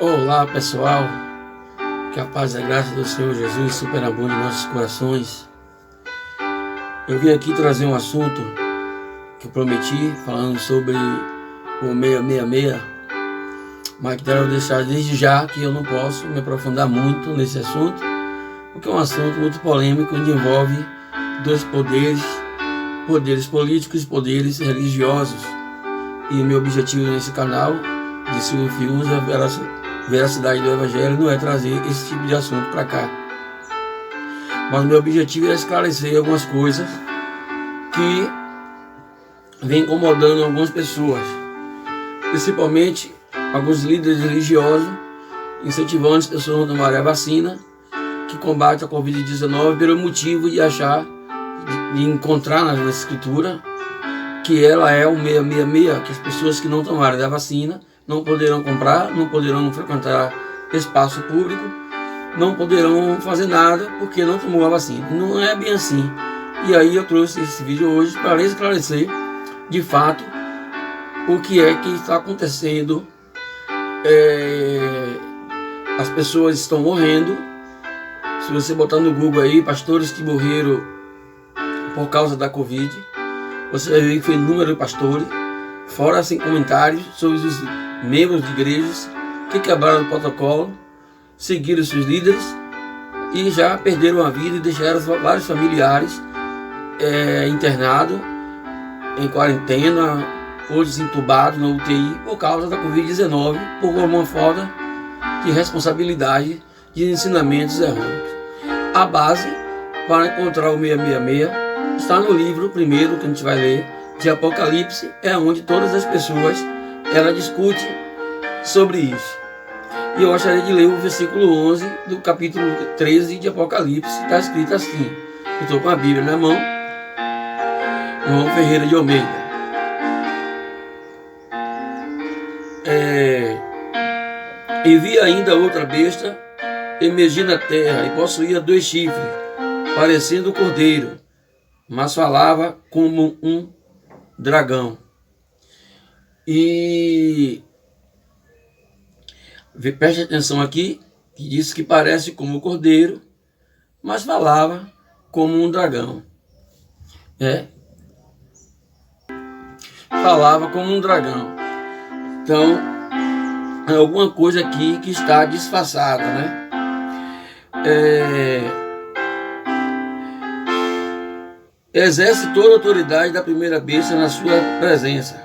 Olá pessoal, que a paz e a graça do Senhor Jesus superabunde em nossos corações. Eu vim aqui trazer um assunto que eu prometi, falando sobre o 666, mas quero deixar desde já que eu não posso me aprofundar muito nesse assunto, porque é um assunto muito polêmico, onde envolve dois poderes políticos e poderes religiosos. E meu objetivo nesse canal de Silvio Fius é a veracidade do Evangelho, não é trazer esse tipo de assunto para cá. Mas meu objetivo é esclarecer algumas coisas que vem incomodando algumas pessoas, principalmente alguns líderes religiosos, incentivando as pessoas a tomarem a vacina que combate a Covid-19 pelo motivo de achar, de encontrar na Escritura que ela é o 666, que as pessoas que não tomarem a vacina não poderão comprar, não poderão frequentar espaço público, não poderão fazer nada porque não tomou a vacina. Não é bem assim. E aí eu trouxe esse vídeo hoje para esclarecer de fato o que é que está acontecendo. As pessoas estão morrendo. Se você botar no Google aí, pastores que morreram por causa da Covid, você vai ver que foi número de pastores, fora assim comentários sobre os membros de igrejas que quebraram o protocolo, seguiram seus líderes e já perderam a vida e deixaram vários familiares internados, em quarentena, outros entubados na UTI por causa da Covid-19, por uma falta de responsabilidade de ensinamentos errôneos. A base para encontrar o 666 está no livro primeiro que a gente vai ler, de Apocalipse, é onde todas as pessoas discutem sobre isso. E eu gostaria de ler o versículo 11 do capítulo 13 de Apocalipse. Está escrito assim, eu estou com a Bíblia na mão, João Ferreira de Almeida. E vi ainda outra besta emergir na terra, e possuía 2 chifres, parecendo cordeiro, mas falava como um dragão. E preste atenção aqui, que diz que parece como um cordeiro, mas falava como um dragão. Falava como um dragão. Então, é alguma coisa aqui que está disfarçada, né? Exerce toda a autoridade da primeira besta na sua presença.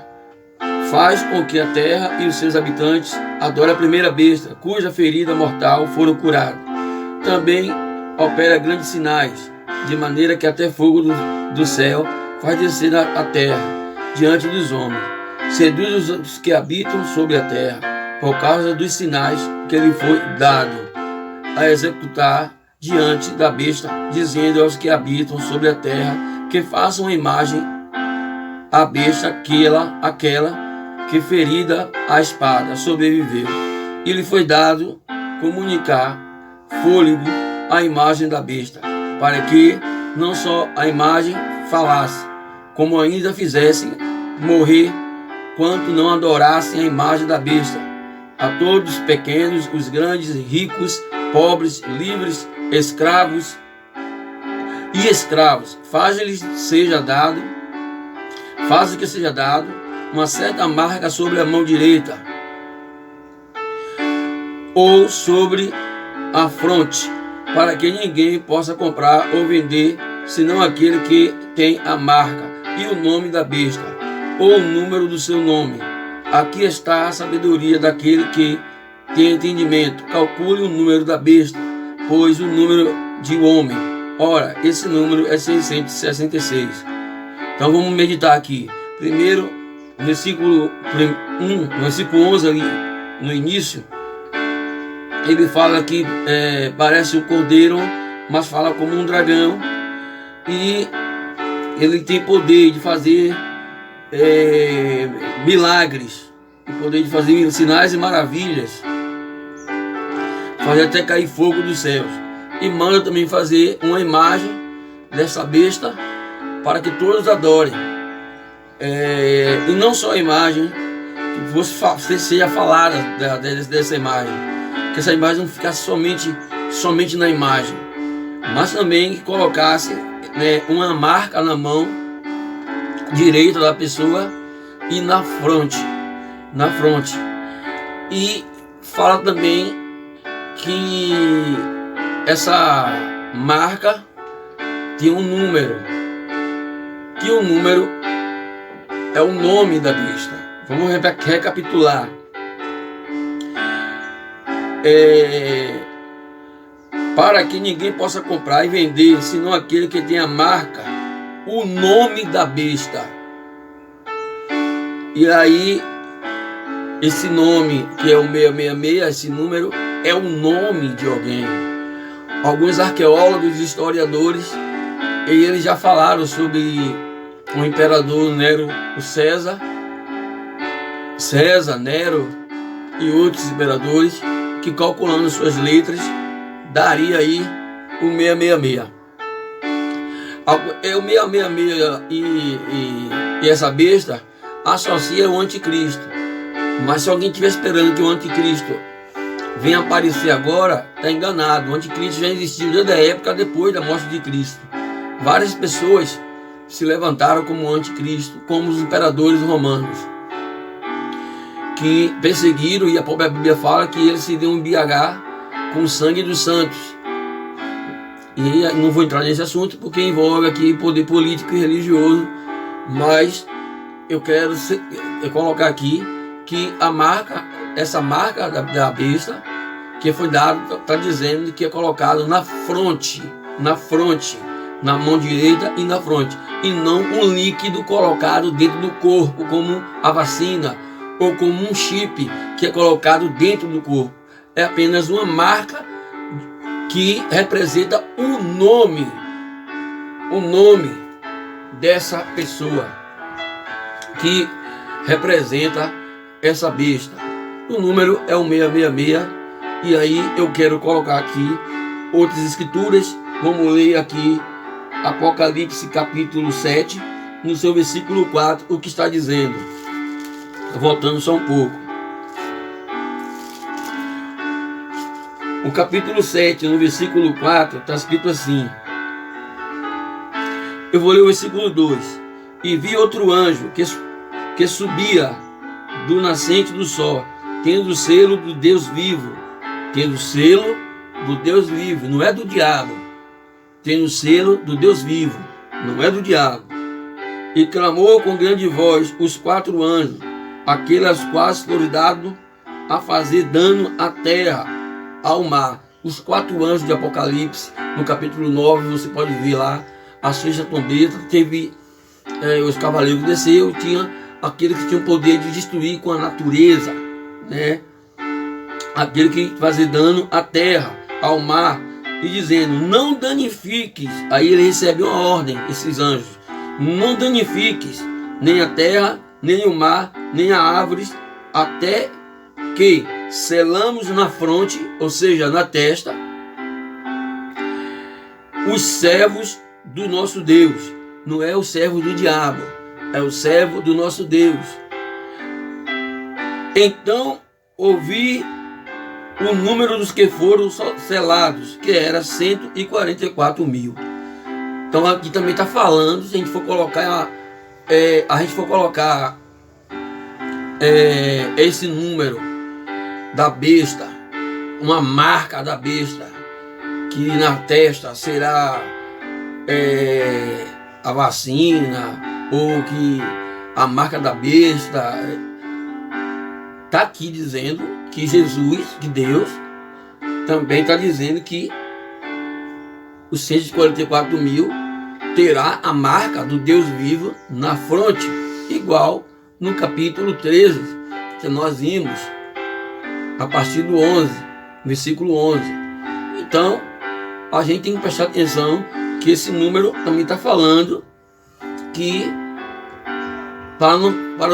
Faz com que a terra e os seus habitantes adorem a primeira besta, cuja ferida mortal foram curados. Também opera grandes sinais, de maneira que até fogo do céu faz descer a terra diante dos homens. Seduz os que habitam sobre a terra, por causa dos sinais que lhe foi dado a executar diante da besta, dizendo aos que habitam sobre a terra que façam a imagem à besta aquela que ferida a espada sobreviveu. E lhe foi dado comunicar fôlego à imagem da besta, para que não só a imagem falasse, como ainda fizessem morrer quanto não adorassem a imagem da besta. A todos os pequenos, os grandes, ricos, pobres, livres, escravos e escravos, faz que seja dado uma certa marca sobre a mão direita ou sobre a fronte, para que ninguém possa comprar ou vender, senão aquele que tem a marca e o nome da besta, ou o número do seu nome. Aqui está a sabedoria daquele que tem entendimento. Calcule o número da besta, pois o número de homem. Ora, esse número é 666. Então vamos meditar aqui. Primeiro, versículo 11 ali no início, ele fala que parece um cordeiro, mas fala como um dragão. E ele tem poder de fazer milagres, tem poder de fazer sinais e maravilhas, fazer até cair fogo dos céus. E manda também fazer uma imagem dessa besta para que todos adorem. E não só a imagem, seja falada dessa imagem, que essa imagem não ficasse somente na imagem, mas também que colocasse, né, uma marca na mão direita da pessoa e na fronte. E fala também que essa marca tem um número, que o número é o nome da besta. Vamos recapitular. Para que ninguém possa comprar e vender, senão aquele que tem a marca, o nome da besta. E aí, esse nome, que é o 666, esse número, é o nome de alguém. Alguns arqueólogos e historiadores, eles já falaram sobre o imperador Nero, o César, Nero e outros imperadores, que calculando suas letras, daria aí o 666. O 666 e essa besta associa o anticristo. Mas se alguém estiver esperando que o anticristo venha aparecer agora, está enganado. O anticristo já existiu desde a época depois da morte de Cristo. Várias pessoas se levantaram como anticristo, como os imperadores romanos, que perseguiram, e a própria Bíblia fala que eles se deu embriagar com o sangue dos santos. E não vou entrar nesse assunto porque envolve aqui poder político e religioso, mas eu quero colocar aqui que essa marca da besta que foi dada, está dizendo que é colocado na fronte, na mão direita e na fronte, e não um líquido colocado dentro do corpo, como a vacina, ou como um chip que é colocado dentro do corpo. É apenas uma marca que representa o nome dessa pessoa, que representa essa besta. O número é o 666. E aí eu quero colocar aqui outras escrituras. Vamos ler aqui Apocalipse capítulo 7, no seu versículo 4, o que está dizendo. Voltando só um pouco. O capítulo 7, no versículo 4, está escrito assim. Eu vou ler o versículo 2. E vi outro anjo que subia do nascente do sol, tendo o selo do Deus vivo. Tendo o selo do Deus vivo, não é do diabo. Tendo o selo do Deus vivo, não é do diabo. E clamou com grande voz os 4 anjos, aqueles quais foram dados a fazer dano à terra, ao mar. Os 4 anjos de Apocalipse, no capítulo 9, você pode ver lá a 6ª trombeta. Teve os cavaleiros desceu, tinha aquele que tinha o poder de destruir com a natureza, né? Aquele que fazia dano à terra, ao mar, e dizendo: não danifiques. Aí ele recebe uma ordem, esses anjos: não danifiques nem a terra, nem o mar, nem a árvores, até que selamos na fronte, ou seja, na testa, os servos do nosso Deus. Não é o servo do diabo, é o servo do nosso Deus. Então ouvi o número dos que foram selados, que era 144 mil. Então aqui também está falando, se a gente for colocar, esse número da besta, uma marca da besta, que na testa será a vacina, ou que a marca da besta, está aqui dizendo que Jesus, que Deus, também está dizendo que os 144 mil terá a marca do Deus vivo na fronte, igual no capítulo 13, que nós vimos, a partir do 11, versículo 11. Então, a gente tem que prestar atenção que esse número também está falando que para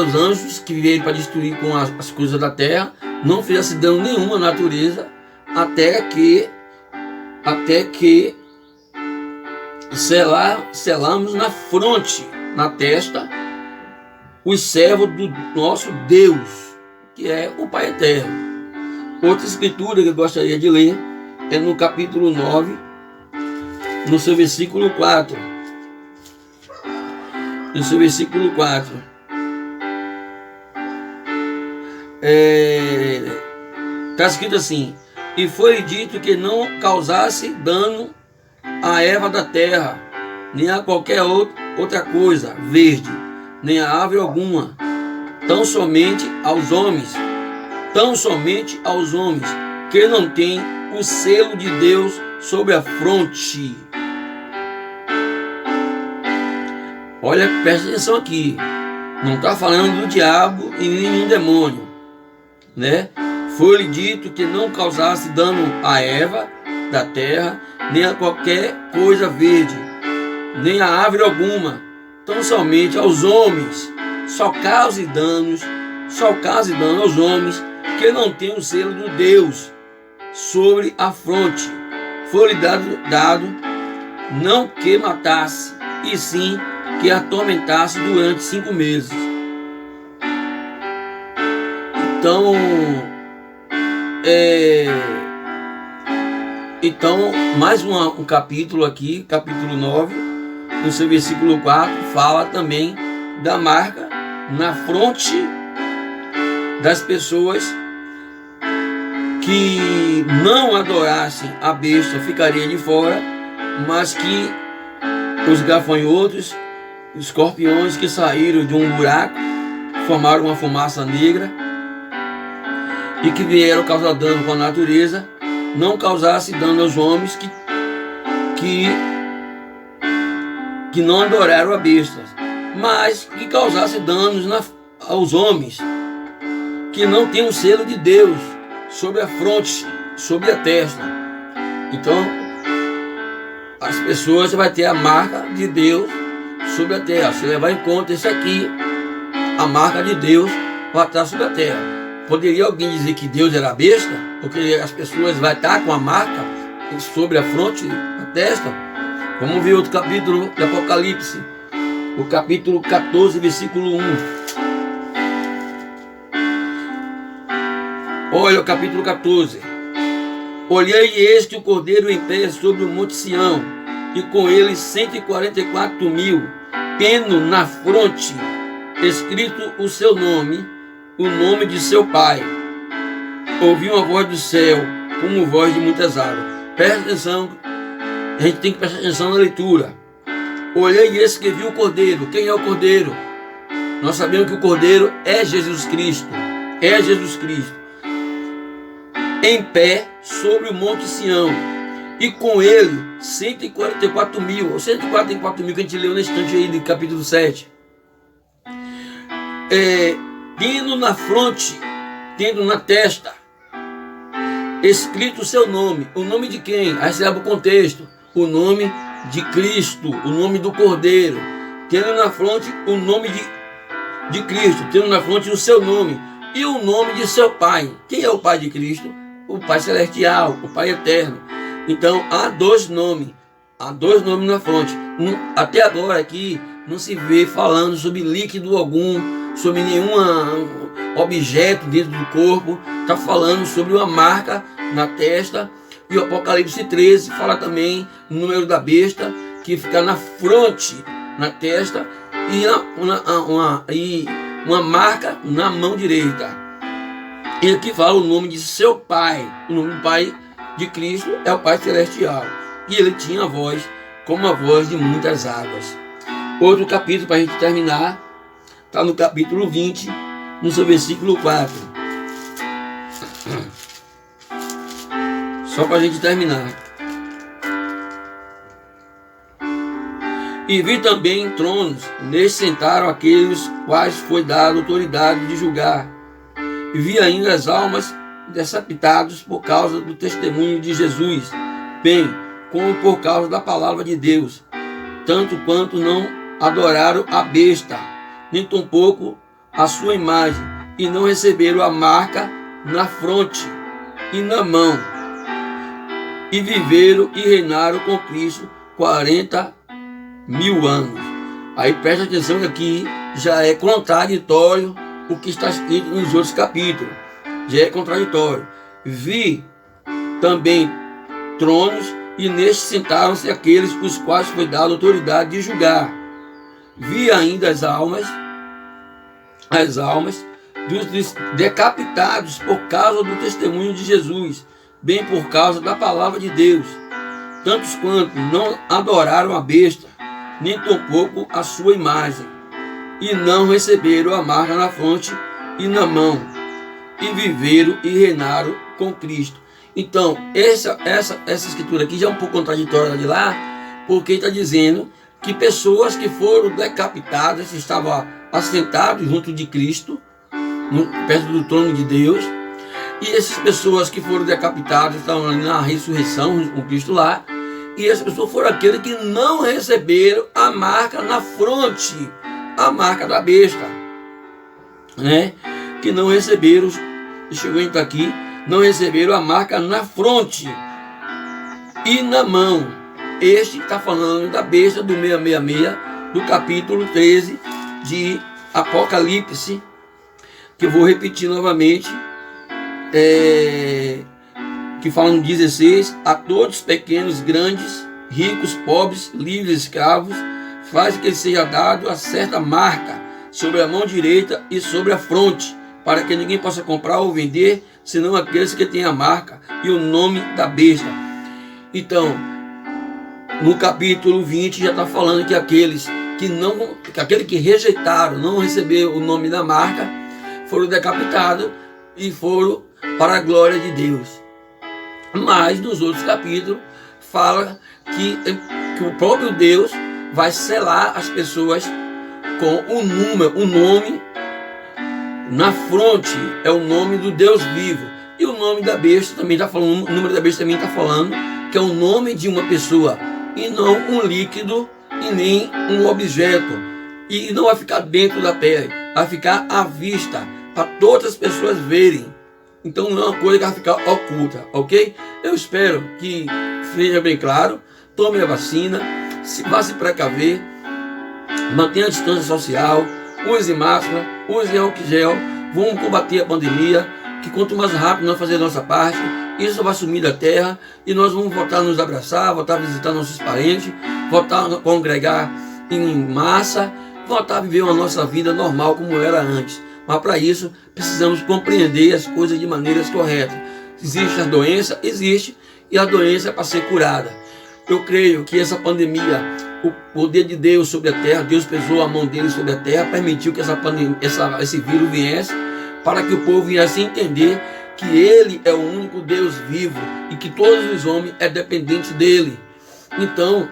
os anjos que vieram para destruir com as coisas da terra, não fizesse dano nenhum à natureza, até que selamos na fronte, na testa, os servos do nosso Deus. que é o Pai Eterno. Outra escritura que eu gostaria de ler é no capítulo 9, no seu versículo 4. No seu versículo 4. Está escrito assim: e foi dito que não causasse dano à erva da terra, nem a qualquer outra coisa verde, nem a árvore alguma, tão somente aos homens, que não tem o selo de Deus sobre a fronte. Olha, presta atenção aqui, não está falando do diabo e nenhum demônio, né? Foi-lhe dito que não causasse dano à erva da terra, nem a qualquer coisa verde, nem a árvore alguma, tão somente aos homens. Só cause danos aos homens que não têm o selo do Deus sobre a fronte. Foi-lhe dado não que matasse, e sim que atormentasse durante 5 meses. Então, mais um capítulo aqui, capítulo 9, no seu versículo 4, fala também da marca na fronte das pessoas que não adorassem a besta, ficaria de fora, mas que os gafanhotos, os escorpiões que saíram de um buraco, formaram uma fumaça negra e que vieram causar dano com a natureza, não causasse dano aos homens que não adoraram a besta, mas que causasse danos aos homens que não têm o selo de Deus sobre a fronte, sobre a testa. Então, as pessoas vão ter a marca de Deus sobre a terra. Se levar em conta isso aqui, a marca de Deus vai estar sobre a terra. Poderia alguém dizer que Deus era besta? Porque as pessoas vão estar com a marca sobre a fronte, a testa? Vamos ver outro capítulo de Apocalipse, o capítulo 14, versículo 1. Olha o capítulo 14. Olhei e eis que o Cordeiro em pé sobre o monte Sião, e com ele 144.000, tendo na fronte escrito o seu nome, o nome de seu Pai. Ouvi uma voz do céu, como voz de muitas águas. Presta atenção, a gente tem que prestar atenção na leitura. Olhei e eis que vi o Cordeiro. Quem é o Cordeiro? Nós sabemos que o Cordeiro é Jesus Cristo. É Jesus Cristo. Em pé sobre o monte Sião, e com ele 144.000, ou 144.000 que a gente leu nesse instante aí do capítulo 7. Tendo na fronte, tendo na testa, escrito o seu nome. O nome de quem? Aí você abre o contexto. O nome de Cristo, o nome do Cordeiro. Tendo na fronte o nome de Cristo, tendo na fronte o seu nome e o nome de seu Pai. Quem é o Pai de Cristo? O Pai Celestial, o Pai Eterno. Então há dois nomes na fronte. Até agora aqui não se vê falando sobre líquido algum, sobre nenhum objeto dentro do corpo. Está falando sobre uma marca na testa. E o Apocalipse 13 fala também no número da besta, que fica na fronte, na testa, e uma marca na mão direita. E aqui fala o nome de seu Pai. O nome do Pai de Cristo é o Pai Celestial. E ele tinha a voz como a voz de muitas águas. Outro capítulo para a gente terminar, está no capítulo 20, no seu versículo 4. Só para a gente terminar. E vi também tronos, neles sentaram aqueles quais foi dada autoridade de julgar. E vi ainda as almas decapitadas por causa do testemunho de Jesus, bem como por causa da palavra de Deus, tanto quanto não adoraram a besta, nem tampouco a sua imagem, e não receberam a marca na fronte e na mão, e viveram e reinaram com Cristo 40.000 anos. Aí presta atenção que aqui já é contraditório o que está escrito nos outros capítulos. Já é contraditório. Vi também tronos, e nestes sentaram-se aqueles os quais foi dada autoridade de julgar. Vi ainda as almas dos decapitados por causa do testemunho de Jesus, bem por causa da palavra de Deus, tantos quanto não adoraram a besta, nem tampouco a sua imagem, e não receberam a marca na fronte e na mão, e viveram e reinaram com Cristo. Então, essa escritura aqui já é um pouco contraditória de lá, porque está dizendo que pessoas que foram decapitadas estavam assentados junto de Cristo, perto do trono de Deus, e essas pessoas que foram decapitadas estavam na ressurreição com Cristo lá, e essas pessoas foram aqueles que não receberam a marca na fronte, a marca da besta, né? Que não receberam, deixa eu entrar aqui, não receberam a marca na fronte e na mão. Este está falando da besta do 666, do capítulo 13 de Apocalipse, que eu vou repetir novamente, que fala no 16: a todos, pequenos, grandes, ricos, pobres, livres, escravos, faz que lhe seja dado a certa marca sobre a mão direita e sobre a fronte, para que ninguém possa comprar ou vender, senão aqueles que têm a marca e o nome da besta. Então, no capítulo 20 já está falando que aqueles que rejeitaram, não receberam o nome da marca, foram decapitados e foram para a glória de Deus. Mas nos outros capítulos fala que o próprio Deus vai selar as pessoas com o nome na fronte, é o nome do Deus vivo. E o nome da besta também está falando, o número da besta também está falando que é o nome de uma pessoa, e não um líquido e nem um objeto. E não vai ficar dentro da terra, vai ficar à vista, para todas as pessoas verem. Então não é uma coisa que vai ficar oculta, ok? Eu espero que seja bem claro. Tome a vacina, vá se precaver, mantenha a distância social, use máscara, use álcool gel, vamos combater a pandemia, que quanto mais rápido nós fazer a nossa parte, isso vai sumir da terra, e nós vamos voltar a nos abraçar, voltar a visitar nossos parentes, voltar a congregar em massa, voltar a viver uma nossa vida normal como era antes. Mas para isso precisamos compreender as coisas de maneiras corretas. Existe a doença? Existe, e a doença é para ser curada. Eu creio que essa pandemia, o poder de Deus sobre a terra, Deus pesou a mão dele sobre a terra, permitiu que esse vírus viesse, para que o povo viesse entender que ele é o único Deus vivo e que todos os homens é dependente dele. Então,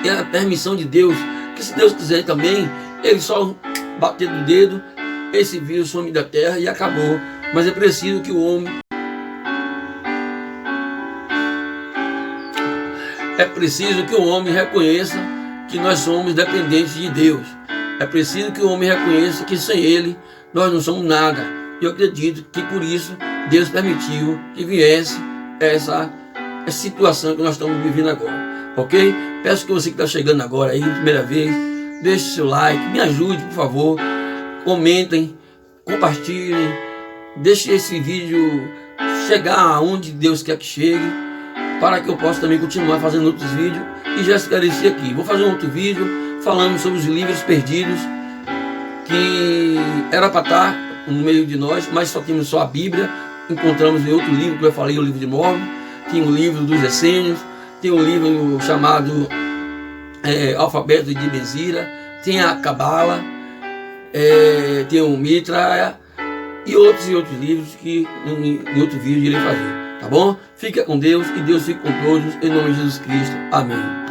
é a permissão de Deus, que se Deus quiser também, ele só bater do dedo, esse vírus some da terra e acabou. Mas é preciso que o homem reconheça que nós somos dependentes de Deus. É preciso que o homem reconheça que sem ele nós não somos nada. Eu acredito que por isso Deus permitiu que viesse essa situação que nós estamos vivendo agora, ok? Peço que você que está chegando agora aí, primeira vez, deixe seu like, me ajude, por favor, comentem, compartilhem, deixe esse vídeo chegar aonde Deus quer que chegue, para que eu possa também continuar fazendo outros vídeos e já esclareci aqui. Vou fazer um outro vídeo falando sobre os livros perdidos, que era para estar no meio de nós, mas só temos só a Bíblia. Encontramos em outro livro que eu falei, o livro de Mórmon, tem o livro dos Essênios, tem um livro chamado Alfabeto de Mezira, tem a Cabala, tem o Mitra e outros livros que em outro vídeo irei fazer, tá bom? Fica com Deus e Deus fique com todos, em nome de Jesus Cristo, amém.